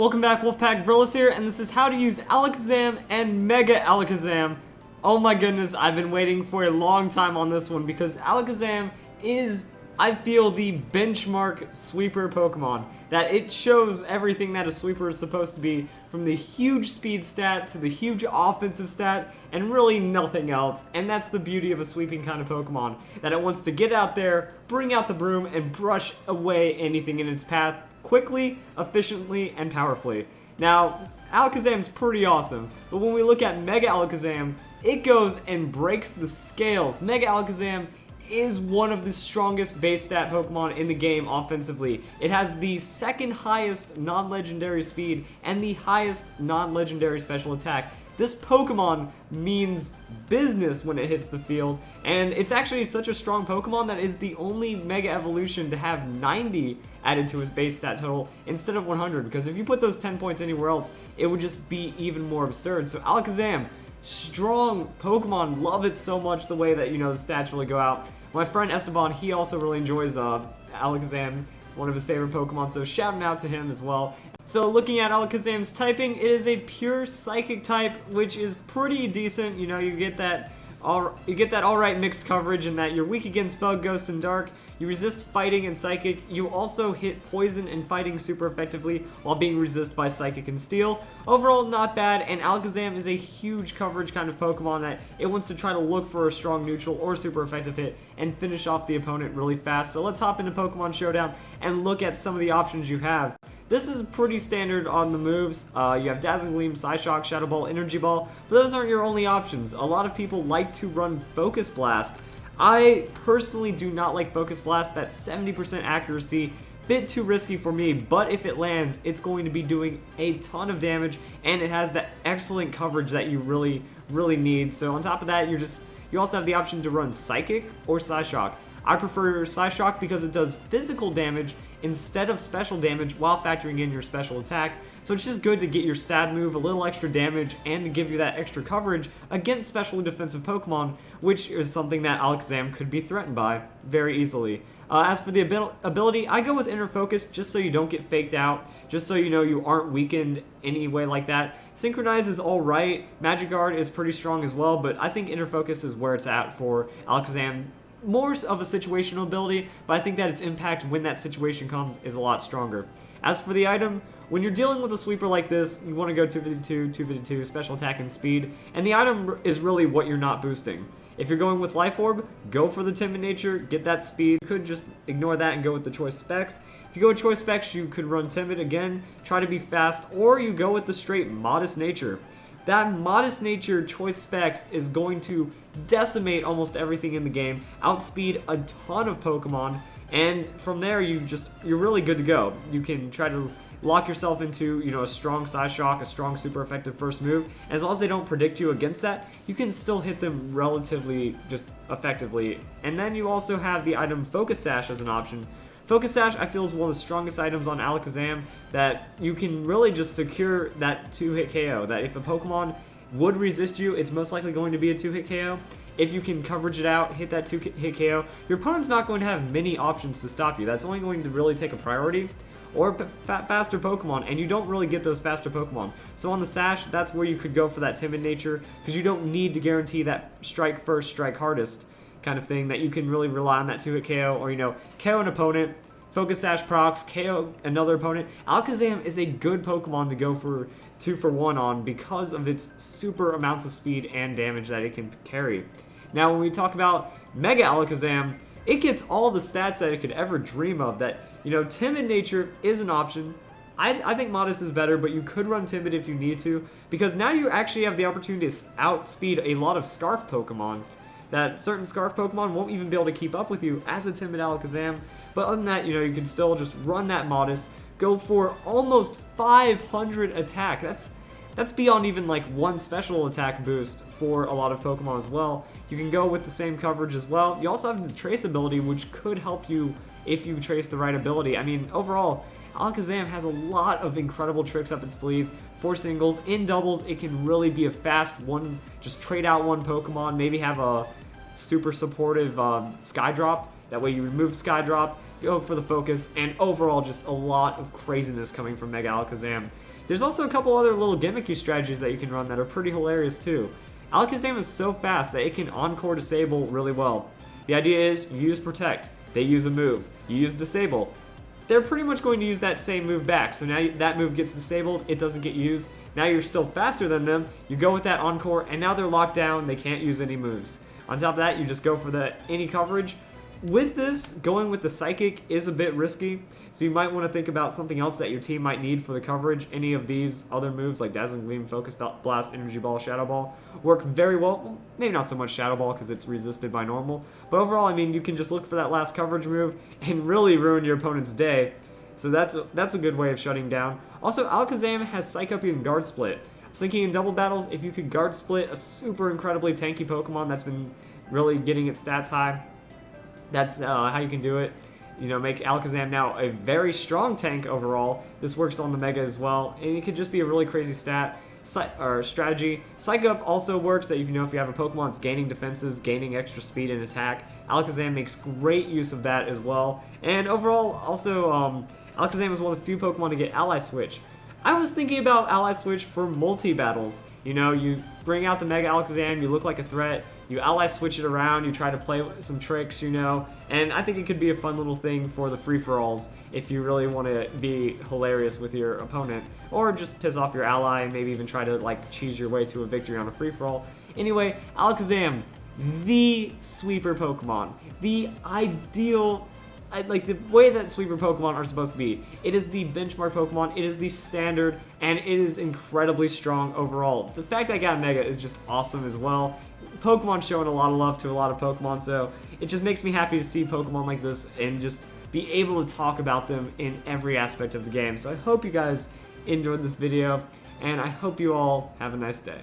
Welcome back, Wolfpack Verlis here, and this is how to use Alakazam and Mega Alakazam. Oh my goodness, I've been waiting for a long time on this one because Alakazam is, I feel, the benchmark sweeper Pokemon. That it shows everything that a sweeper is supposed to be, from the huge speed stat to the huge offensive stat, and really nothing else. And that's the beauty of a sweeping kind of Pokemon, that it wants to get out there, bring out the broom, and brush away anything in its path quickly, efficiently, and powerfully. Now, Alakazam's pretty awesome, but when we look at Mega Alakazam, it goes and breaks the scales. Mega Alakazam is one of the strongest base stat Pokemon in the game offensively. It has the second highest non-legendary speed and the highest non-legendary special attack. This Pokemon means business when it hits the field, and it's actually such a strong Pokemon that is the only Mega Evolution to have 90 added to his base stat total instead of 100, because if you put those 10 points anywhere else, it would just be even more absurd. So Alakazam, strong Pokemon, love it so much the way that, you know, the stats really go out. My friend Esteban, he also really enjoys Alakazam, one of his favorite Pokemon, so shouting out to him as well. So looking at Alakazam's typing, it is a pure Psychic type, which is pretty decent. You know, you get that alright mixed coverage in that you're weak against Bug, Ghost, and Dark. You resist Fighting and Psychic. You also hit Poison and Fighting super effectively while being resisted by Psychic and Steel. Overall, not bad, and Alakazam is a huge coverage kind of Pokemon that it wants to try to look for a strong neutral or super effective hit and finish off the opponent really fast. So let's hop into Pokemon Showdown and look at some of the options you have. This is pretty standard on the moves. You have Dazzling Gleam, Psyshock, Shadow Ball, Energy Ball, but those aren't your only options. A lot of people like to run Focus Blast. I personally do not like Focus Blast. That 70% accuracy, bit too risky for me, but if it lands, it's going to be doing a ton of damage, and it has that excellent coverage that you really need. So on top of that, you also have the option to run Psychic or Psyshock. I prefer Psyshock because it does physical damage instead of special damage while factoring in your special attack. So it's just good to get your stat move a little extra damage and to give you that extra coverage against specially defensive Pokemon, which is something that Alakazam could be threatened by very easily. As for the ability, I go with Inner Focus just so you don't get faked out, just so you know you aren't weakened any way like that. Synchronize is alright, Magic Guard is pretty strong as well, but I think Inner Focus is where it's at for Alakazam. More of a situational ability, but I think that its impact when that situation comes is a lot stronger. As for the item, when you're dealing with a sweeper like this, you want to go 252, 252, special attack and speed, and the item is really what you're not boosting. If you're going with Life Orb, go for the Timid Nature, get that speed. You could just ignore that and go with the Choice Specs. If you go with Choice Specs, you could run Timid again, try to be fast, or you go with the straight Modest Nature. That Modest Nature Choice Specs is going to decimate almost everything in the game, outspeed a ton of Pokemon, and from there you're really good to go. You can try to lock yourself into, you know, a strong Psyshock, a strong super effective first move, and as long as they don't predict you against that, you can still hit them relatively just effectively. And then you also have the item Focus Sash as an option. Focus Sash, I feel, is one of the strongest items on Alakazam, that you can really just secure that 2-hit KO, that if a Pokemon would resist you, it's most likely going to be a 2-hit KO. If you can coverage it out, hit that 2-hit KO, your opponent's not going to have many options to stop you. That's only going to really take a priority or faster Pokemon, and you don't really get those faster Pokemon. So on the Sash, that's where you could go for that Timid Nature, because you don't need to guarantee that strike first, strike hardest kind of thing, that you can really rely on that 2-hit KO, or, you know, KO an opponent, Focus Sash procs, KO another opponent. Alakazam is a good Pokemon to go for 2-for-1 on because of its super amounts of speed and damage that it can carry. Now, when we talk about Mega Alakazam, it gets all the stats that it could ever dream of. That, you know, Timid Nature is an option. I think Modest is better, but you could run Timid if you need to, because now you actually have the opportunity to outspeed a lot of Scarf Pokemon. That certain Scarf Pokemon won't even be able to keep up with you as a Timid Alakazam. But other than that, you know, you can still just run that Modest, go for almost 500 attack. That's beyond even like one special attack boost for a lot of Pokemon as well. You can go with the same coverage as well. You also have the Trace ability, which could help you if you trace the right ability. I mean, overall, Alakazam has a lot of incredible tricks up its sleeve. For singles, in doubles, it can really be a fast one, just trade out one Pokemon, maybe have a super supportive Skydrop. That way you remove Skydrop, go for the focus, and overall just a lot of craziness coming from Mega Alakazam. There's also a couple other little gimmicky strategies that you can run that are pretty hilarious too. Alakazam is so fast that it can encore disable really well. The idea is you use protect, they use a move, you use disable. They're pretty much going to use that same move back, so now that move gets disabled, it doesn't get used. Now you're still faster than them, you go with that encore, and now they're locked down, they can't use any moves. On top of that, you just go for the any coverage. With this, going with the Psychic is a bit risky, so you might want to think about something else that your team might need for the coverage. Any of these other moves like Dazzling Gleam, Focus Blast, Energy Ball, Shadow Ball work very well. Maybe not so much Shadow Ball because it's resisted by normal, but overall, I mean, you can just look for that last coverage move and really ruin your opponent's day. So that's a good way of shutting down. Also, Alakazam has Psych Up and Guard Split. I was thinking in double battles, if you could Guard Split a super incredibly tanky Pokemon that's been really getting its stats high, that's how you can do it. You know, make Alakazam now a very strong tank overall. This works on the Mega as well, and it could just be a really crazy strategy. Psych Up also works that if you have a Pokemon that's gaining defenses, gaining extra speed and attack. Alakazam makes great use of that as well. And overall, also, Alakazam is one of the few Pokemon to get Ally Switch. I was thinking about Ally Switch for multi-battles. You know, you bring out the Mega Alakazam, you look like a threat, you Ally Switch it around, you try to play some tricks, and I think it could be a fun little thing for the free-for-alls if you really want to be hilarious with your opponent, or just piss off your ally and maybe even try to, like, cheese your way to a victory on a free-for-all. Anyway, Alakazam, the sweeper Pokemon, the ideal, like the way that sweeper Pokemon are supposed to be. It is the benchmark Pokemon, it is the standard, and it is incredibly strong overall. The fact that I got Mega is just awesome as well. Pokemon showing a lot of love to a lot of Pokemon, so it just makes me happy to see Pokemon like this and just be able to talk about them in every aspect of the game. So I hope you guys enjoyed this video, and I hope you all have a nice day.